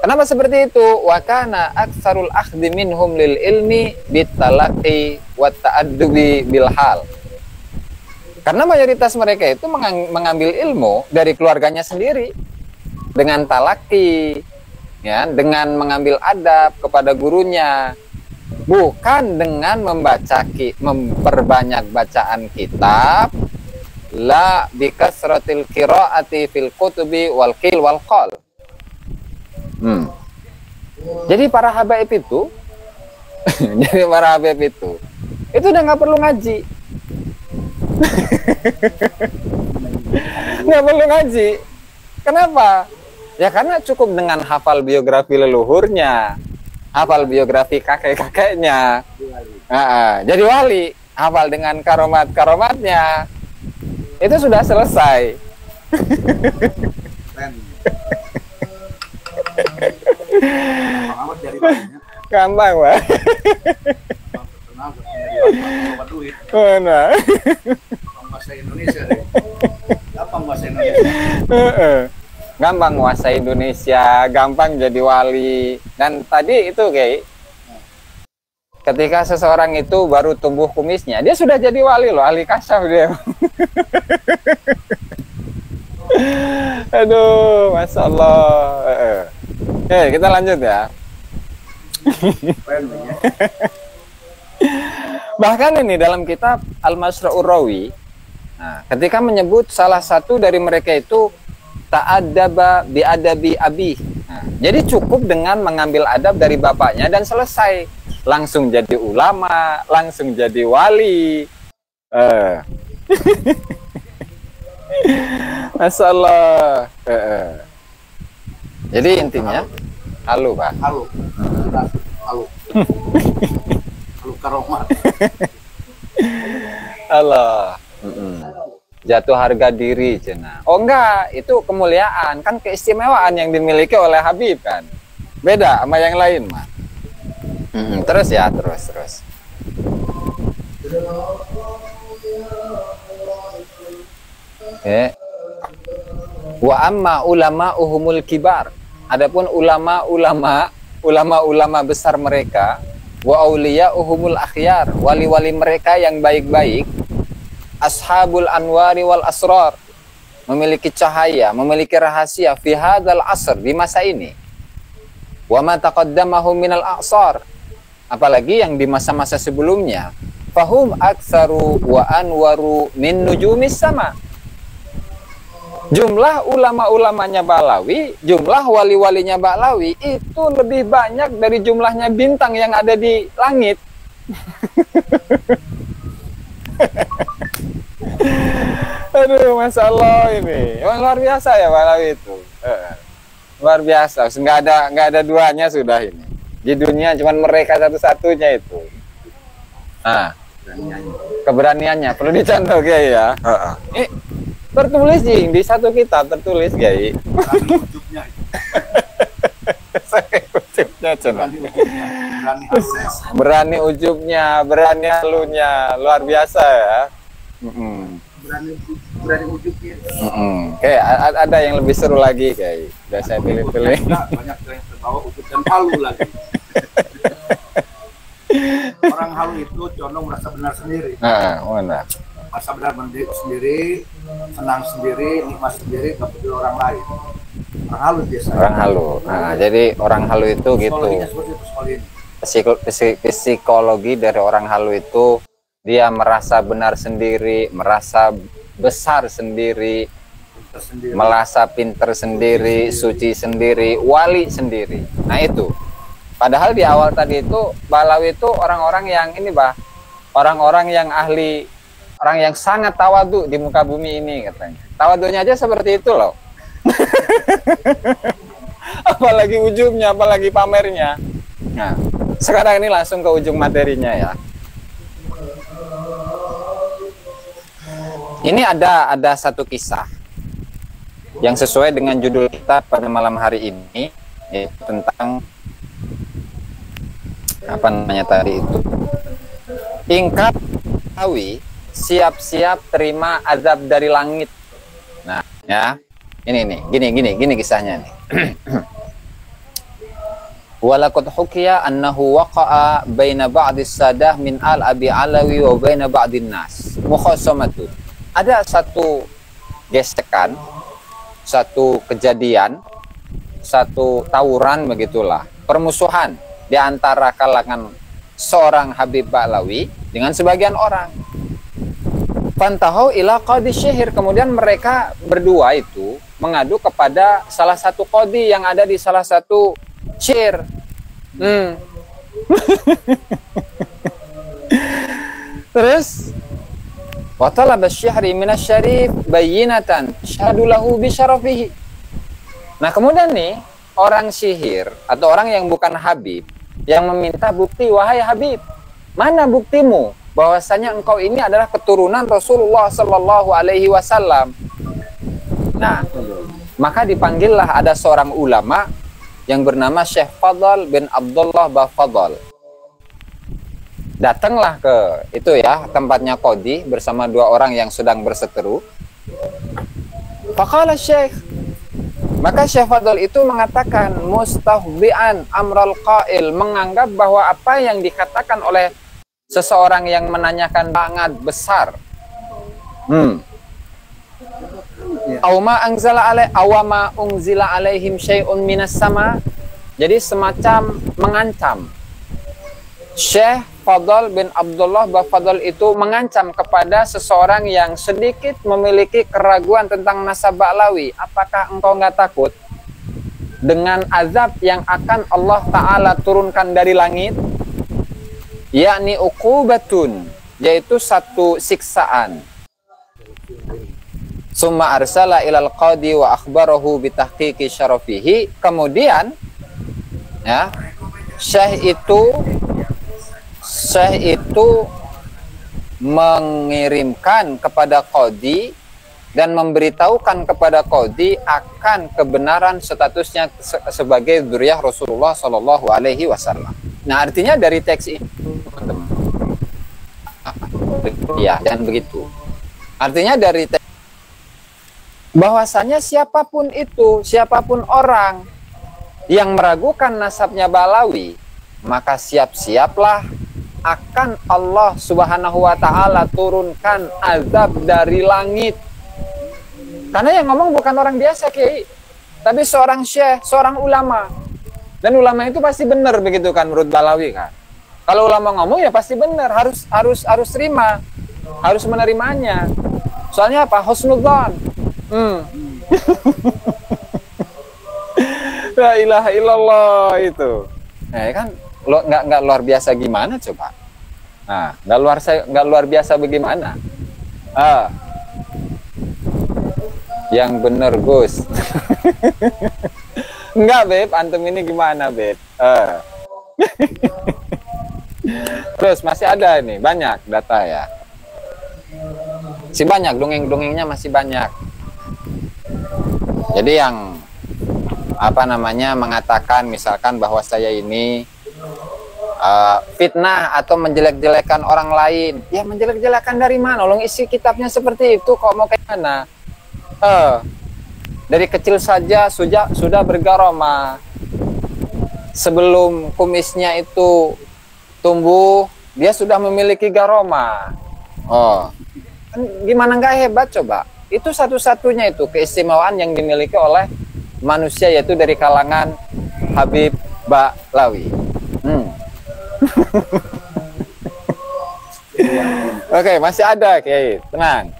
S1: Kenapa seperti itu? Wa kana aktsarul akhdhi minhum lil ilmi bitalaqi wa ta'addubi bil hal. Karena mayoritas mereka itu mengambil ilmu dari keluarganya sendiri dengan talaki, ya, dengan mengambil adab kepada gurunya. Bukan dengan memperbanyak bacaan kitab, la bikasratil qiraati fil kutubi wal qil wal qal. Jadi para habaib itu itu udah nggak perlu ngaji. Nggak perlu ngaji. Kenapa? Ya karena cukup dengan hafal biografi leluhurnya, hafal biografi kakek-kakeknya, jadi wali, hafal dengan karomat-karomatnya, itu sudah selesai. Gampang, Pak. Mana?
S2: Bahasa Indonesia deh. Gampang bahasa Indonesia.
S1: Gampang bahasa Indonesia, gampang jadi wali. Dan tadi itu kayak ketika seseorang itu baru tumbuh kumisnya, dia sudah jadi wali loh, ahli kasyaf dia. Aduh, Masya Allah. Kita lanjut ya. Bahkan ini dalam kitab Al-Masra'ur Rawi, ketika menyebut salah satu dari mereka itu ta'addaba bi'adabi abi. Jadi cukup dengan mengambil adab dari bapaknya dan selesai. Langsung jadi ulama, langsung jadi wali. Masya Allah. Jadi intinya, halo Pak.
S2: Halo. Karomat.
S1: Allah. Jatuh harga diri cina. Oh enggak, itu kemuliaan, kan keistimewaan yang dimiliki oleh Habib kan. Beda sama yang lain mah. Terus ya, terus. Wa amma ulama'uhumul kibar. Adapun ulama-ulama besar mereka, wa auliya'uhumul akhyar, wali-wali mereka yang baik-baik, ashabul anwari wal asrar, memiliki cahaya, memiliki rahasia fi hadzal asr, di masa ini. Wa ma taqaddamahu minal a'sar, apalagi yang di masa-masa sebelumnya, fahum aktsaru wa anwaru min nujumis sama. Jumlah ulama-ulamanya Ba'lawi, jumlah wali-walinya Ba'lawi itu lebih banyak dari jumlahnya bintang yang ada di langit. Aduh, Masya Allah ini. Luar biasa ya Ba'lawi itu. Luar biasa, nggak ada duanya sudah ini. Di dunia cuma mereka satu-satunya itu. Keberaniannya perlu dicontoh ya. Tertulis di satu kitab tertulis Kiai. Berani ujubnya, berani halunya, luar biasa ya.
S2: Berani ujubnya.
S1: Oke, ada yang lebih seru lagi Kiai. Udah saya pilih-pilih.
S2: Banyak yang terbawa ujub dan halu lagi. Orang halu itu condong merasa benar sendiri.
S1: Mana?
S2: merasa benar sendiri, senang sendiri, nikmat sendiri, nggak peduli orang lain. Orang halu biasa.
S1: Orang halu. Nah, jadi orang halu itu gitu. Psikologi dari orang halu itu dia merasa benar sendiri, merasa besar sendiri, merasa pinter sendiri, suci sendiri, wali sendiri. Nah itu. Padahal di awal tadi itu Balawi itu orang-orang yang ini orang-orang yang ahli, orang yang sangat tawadu di muka bumi ini katanya. Tawadunya aja seperti itu loh. Apalagi ujungnya, apalagi pamernya. Nah, sekarang ini langsung ke ujung materinya ya. Ini ada satu kisah yang sesuai dengan judul kita pada malam hari ini, yaitu tentang apa namanya tadi itu, ingkar Balawi siap-siap terima azab dari langit. Nah ya, ini nih, gini kisahnya nih. Walaqad hukiya annahu waqa'a baina ba'dis sadah min al-abi alawi wa baina ba'din nas mukhasamatu. Ada satu gesekan, satu kejadian, satu tawuran begitulah, permusuhan di antara kalangan seorang Habib Balawi dengan sebagian orang. Fantahau ila qadi syihir, kemudian mereka berdua itu mengadu kepada salah satu qadi yang ada di salah satu syair. Terus wa talaba syihri minasyarif bayyinatan syahadu lahu bi syarafihi. Nah, kemudian nih orang sihir atau orang yang bukan Habib yang meminta bukti, wahai Habib, mana buktimu bahwasanya engkau ini adalah keturunan Rasulullah Sallallahu Alaihi Wasallam. Nah, maka dipanggillah ada seorang ulama yang bernama Syekh Fadl bin Abdullah Bafadl. Datanglah ke itu ya, tempatnya Qadi bersama dua orang yang sedang berseteru. Faqala Syekh, maka Syekh Fadl itu mengatakan mustahbi'an amral qail, menganggap bahwa apa yang dikatakan oleh seseorang yang menanyakan sangat besar. Awama unzila alaihim syai'un minas sama. Jadi semacam mengancam. Syekh Fadl bin Abdullah Bafadl itu mengancam kepada seseorang yang sedikit memiliki keraguan tentang nasab Balawi. Apakah engkau nggak takut dengan azab yang akan Allah Ta'ala turunkan dari langit? Yakni uqubatun, yaitu satu siksaan. Summa arsala ilal qadi wa akhbarahu bitahqiqi syarafihi. Kemudian ya, Syekh itu mengirimkan kepada qadi dan memberitahukan kepada qadi akan kebenaran statusnya sebagai dzurriyyah Rasulullah Shallallahu Alaihi Wasallam. Nah, artinya dari teks ini, teman-teman, ya, dan begitu. Artinya dari teks bahwasanya siapapun itu, siapapun orang yang meragukan nasabnya Balawi, maka siap-siaplah akan Allah Subhanahu wa Ta'ala turunkan azab dari langit. Karena yang ngomong bukan orang biasa, Kiai, tapi seorang syekh, seorang ulama. Dan ulama itu pasti benar begitu kan menurut Balawi kan. Kalau ulama ngomong ya pasti benar, harus terima, harus menerimanya. Soalnya apa? Husnudzon. La ilaha illallah itu. Nah, kan nggak luar biasa gimana coba? Nah, nggak luar biasa bagaimana? Yang bener Gus. Enggak, Beb, antum ini gimana, Beb? Terus masih ada ini, banyak data ya. Masih banyak, dongeng-dongengnya masih banyak. Jadi yang apa namanya mengatakan misalkan bahwa saya ini fitnah atau menjelek-jelekan orang lain. Ya, menjelek-jelekan dari mana? Long isi kitabnya seperti itu kok, mau kayak mana? Dari kecil saja sudah bergaroma. Sebelum kumisnya itu tumbuh, dia sudah memiliki garoma. Gimana nggak hebat coba? Itu satu-satunya itu keistimewaan yang dimiliki oleh manusia, yaitu dari kalangan Habib Ba'lawi. Oke, masih ada Kiai, tenang.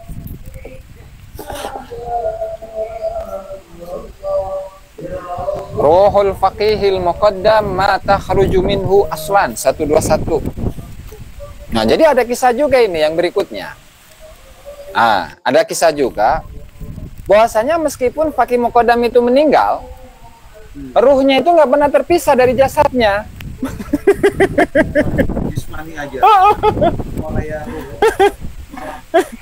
S1: Ruhul faqihil muqaddam ma takhruju minhu aslan 121. Nah, jadi ada kisah juga ini yang berikutnya. Ada kisah juga bahwasanya meskipun faqih muqaddam itu meninggal, ruhnya itu nggak pernah terpisah dari jasadnya.
S2: Jismani aja. Mulai ya.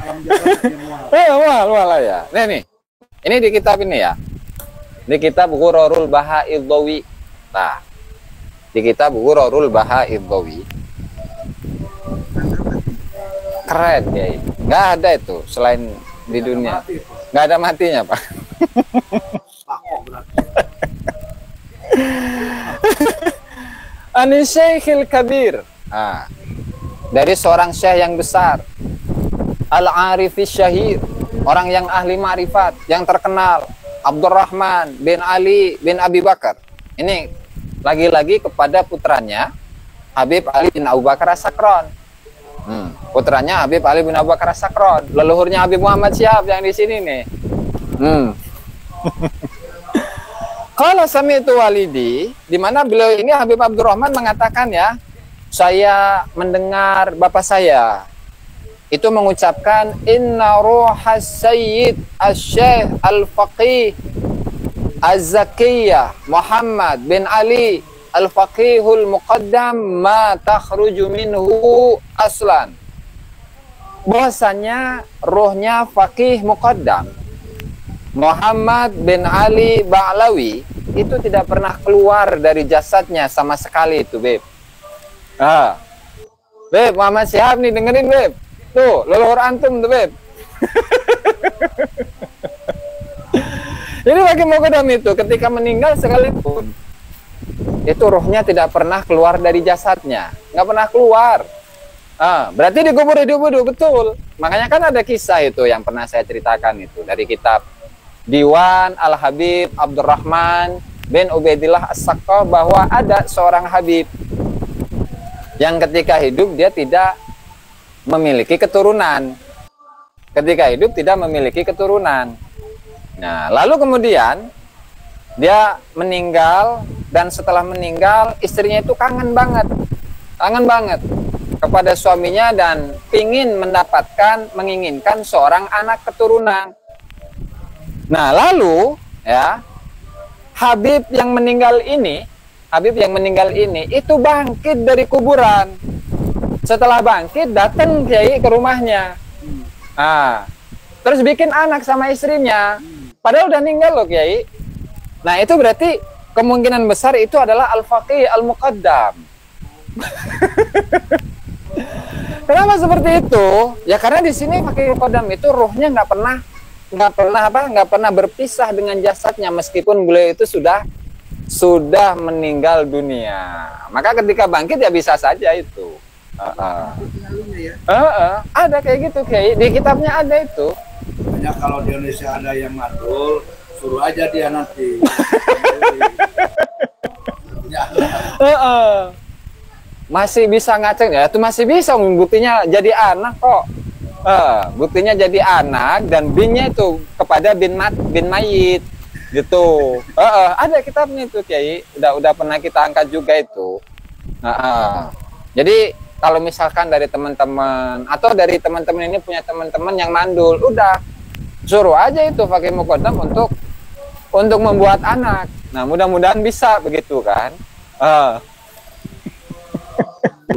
S2: Alam jalan
S1: Ya. Nih. Ini di kitab ini ya. Di kitab Ghurarul Baha'idhawi. Nah, di kitab Ghurarul Baha'idhawi. Keren ya. Nggak ada itu selain di dunia. Nggak ada matinya, Pak. Anisyaihil kabir. Dari seorang syekh yang besar. Al-Arifis Syahir. Orang yang ahli ma'rifat, yang terkenal. Abdurrahman bin Ali bin Abi Bakar. Ini lagi-lagi kepada putranya Habib Ali bin Abu Bakar As-Sakron. Putranya Habib Ali bin Abu Bakar As-Sakron, leluhurnya Habib Muhammad Syihab yang di sini nih. Kalau sami'tu walidi, di mana beliau ini Habib Abdurrahman mengatakan ya, saya mendengar bapak saya itu mengucapkan inna ruhas sayyid asy-syekh al-faqih az-zakiyah Muhammad bin Ali al-faqihul muqaddam ma takhruju minhu aslan. Bahwasanya rohnya faqih muqaddam Muhammad bin Ali Ba'lawi itu tidak pernah keluar dari jasadnya sama sekali itu, Beb. Beb, Muhammad Syihab nih, dengerin, Beb. Tuh, leluhur antum tuh, Beb. Jadi bagi muqaddam itu ketika meninggal sekalipun itu rohnya tidak pernah keluar dari jasadnya, nggak pernah keluar. Berarti dikubur hidup-hidup, betul. Makanya kan ada kisah itu yang pernah saya ceritakan itu dari kitab Diwan Al-Habib Abdurrahman bin Ubaidillah As-Saqqah, bahwa ada seorang Habib yang ketika hidup dia tidak memiliki keturunan. Ketika hidup tidak memiliki keturunan. Nah, lalu kemudian dia meninggal, dan setelah meninggal istrinya itu kangen banget kepada suaminya dan menginginkan seorang anak keturunan. Nah, lalu ya Habib yang meninggal ini itu bangkit dari kuburan. Setelah bangkit datang Kiai ke rumahnya. Terus bikin anak sama istrinya. Padahal udah meninggal loh Kiai. Nah, itu berarti kemungkinan besar itu adalah al-faqih al-muqaddam. Kenapa seperti itu? Ya karena di sini faqih al-muqaddam itu ruhnya nggak pernah berpisah dengan jasadnya meskipun beliau itu sudah meninggal dunia. Maka ketika bangkit ya bisa saja itu. Ada kayak gitu, kayak di kitabnya ada itu.
S2: Banyak kalau di Indonesia ada yang mandul, suruh aja dia nanti.
S1: Masih bisa ngaceng ya, itu masih bisa, buktinya jadi anak kok. Buktinya jadi anak dan binnya itu kepada bin mayit gitu. Ada kitabnya itu Kiai, udah pernah kita angkat juga itu. Jadi kalau misalkan dari teman-teman atau dari teman-teman ini punya teman-teman yang mandul, udah suruh aja itu faqih muqaddam untuk membuat anak. Nah, mudah-mudahan bisa begitu kan.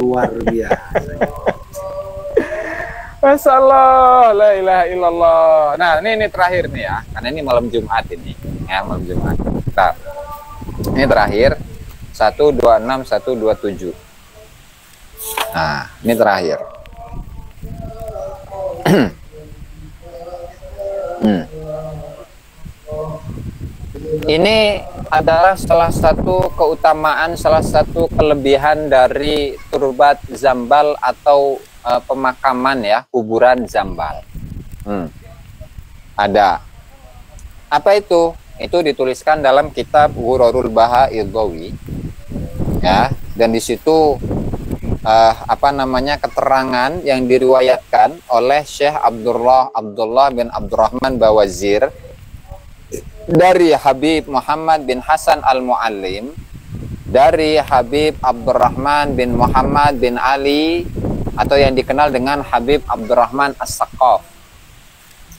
S2: Luar biasa.
S1: Masyaallah, la ilaha illallah. Nah, ini terakhir nih ya, karena ini malam Jumat ini, ya malam Jumat. Nah, ini terakhir 126 127. Nah, ini terakhir. Ini adalah salah satu keutamaan, salah satu kelebihan dari turbat Zambal atau pemakaman ya, kuburan Zambal. Ada. Apa itu? Itu dituliskan dalam kitab Ghurarul Baha'idhawi. Ya, dan di situ keterangan yang diriwayatkan oleh Syekh Abdullah bin Abdurrahman Bawazir dari Habib Muhammad bin Hasan Al-Muallim, dari Habib Abdurrahman bin Muhammad bin Ali, atau yang dikenal dengan Habib Abdurrahman As-Saqaf.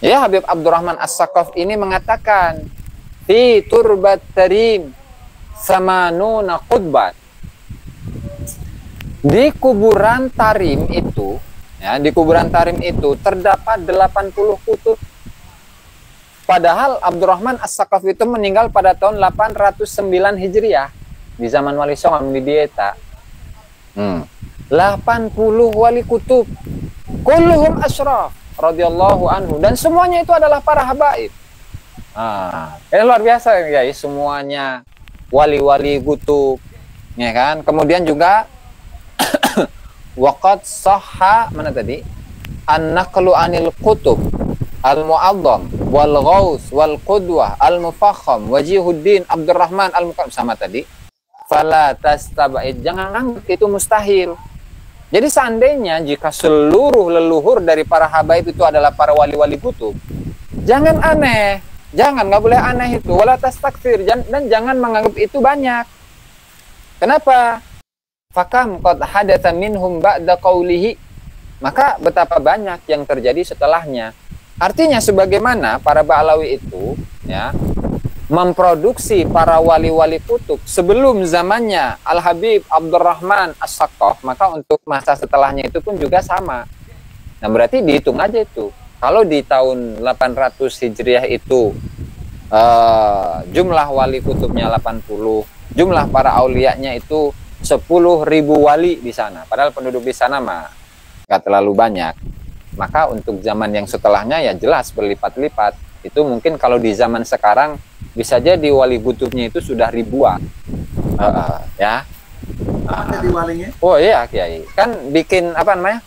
S1: Ya, Habib Abdurrahman As-Saqaf ini mengatakan, fi turbat tarim samanuna qutbat. Di kuburan Tarim itu, ya, di kuburan Tarim itu terdapat 80 kutub. Padahal Abdurrahman As-Saqaf itu meninggal pada tahun 809 Hijriah di zaman Wali Songo di Dieta. 80 wali kutub. Kulluhum asyraf radhiyallahu anhu, dan semuanya itu adalah para habaib. Ini luar biasa ya, semuanya wali-wali kutub, ya kan? Kemudian juga waqad sahha mana tadi? An-naqlu anil kutub al-mu'azzam wal ghaus wal qudwah al-mufakham wajihuddin Abdurrahman al-Muqaddam sama tadi. Fala tastaba'id, jangan anggap itu mustahil. Jadi seandainya jika seluruh leluhur dari para habaib itu adalah para wali-wali kutub, jangan aneh. Jangan, nggak boleh aneh itu. Wala tastakfir, dan jangan menganggap itu banyak. Kenapa? Fakam qad hadatsa minhum ba'da qawlihi, maka betapa banyak yang terjadi setelahnya. Artinya sebagaimana para Ba'alawi itu, ya, memproduksi para wali-wali kutub sebelum zamannya Al-Habib Abdurrahman As-Saqaf, maka untuk masa setelahnya itu pun juga sama. Nah, berarti dihitung aja itu. Kalau di tahun 800 Hijriah itu jumlah wali kutubnya 80, jumlah para aulianya itu 10.000 wali di sana. Padahal penduduk di sana mah nggak terlalu banyak. Maka untuk zaman yang setelahnya ya jelas berlipat-lipat. Itu mungkin kalau di zaman sekarang bisa jadi wali kutubnya itu sudah ribuan. Ya.
S2: Jadi walinya?
S1: Oh iya Kiai. Kan bikin apa namanya?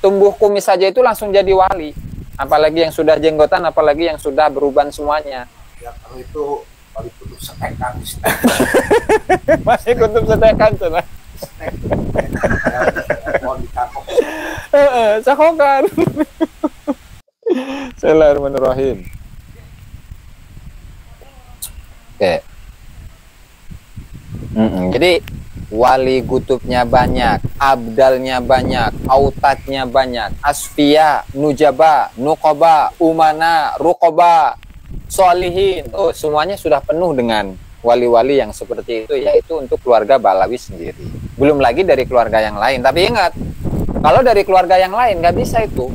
S1: Tumbuh kumis saja itu langsung jadi wali. Apalagi yang sudah jenggotan, apalagi yang sudah beruban semuanya.
S2: Ya kalau itu wali kutub setekan.
S1: Masih kutub setekan sana.
S2: Mau dikakok.
S1: Cakokan. Bismillahirrahmanirrahim. Oke. Jadi wali kutubnya banyak, abdalnya banyak, autatnya banyak, asfiya, nujaba, nuqaba, umana, ruqaba, solihin. Oh, semuanya sudah penuh dengan wali-wali yang seperti itu, yaitu untuk keluarga Ba'alawi sendiri. Belum lagi dari keluarga yang lain. Tapi ingat, kalau dari keluarga yang lain nggak bisa itu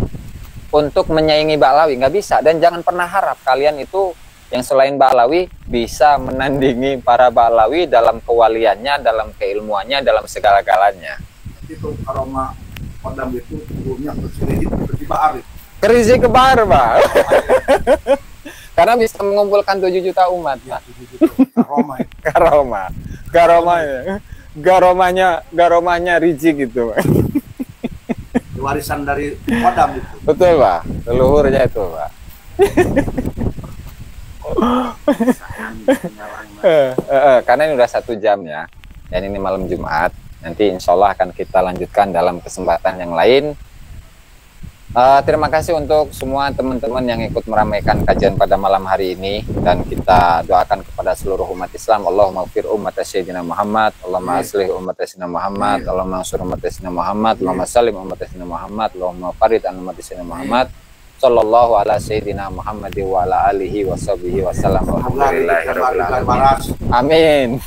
S1: untuk menyaingi Ba'alawi, nggak bisa. Dan jangan pernah harap kalian itu yang selain Ba'alawi bisa menandingi para Ba'alawi dalam kewaliannya, dalam keilmuannya, dalam segala-galanya.
S2: Itu aroma kodam itu tubuhnya bersih seperti Ba'ar.
S1: Krizi kebar, Pak. Karena bisa mengumpulkan 7 juta umat.
S2: Ya, 7 juta aroma itu.
S1: Garomanya Rizik gitu, Pak.
S2: Warisan dari kodam itu.
S1: Betul, Pak. Leluhurnya itu, Pak. Karena ini udah 1 jam ya, dan ini malam Jumat. Nanti insya Allah akan kita lanjutkan dalam kesempatan yang lain. Terima kasih untuk semua teman-teman yang ikut meramaikan kajian pada malam hari ini, dan kita doakan kepada seluruh umat Islam. Allahumma ighfir umat Sayyidina Muhammad, Allahumma aslih umat Sayyidina Muhammad, Allahumma ansur umat Sayyidina Muhammad, Allahumma salim umat Sayyidina Muhammad, Allahumma farid an umat Sayyidina Muhammad. Sallallahu ala Sayyidina Muhammad wa ala alihi wa sahbihi wa sallam. Alhamdulillahirabbil alamin. Amin.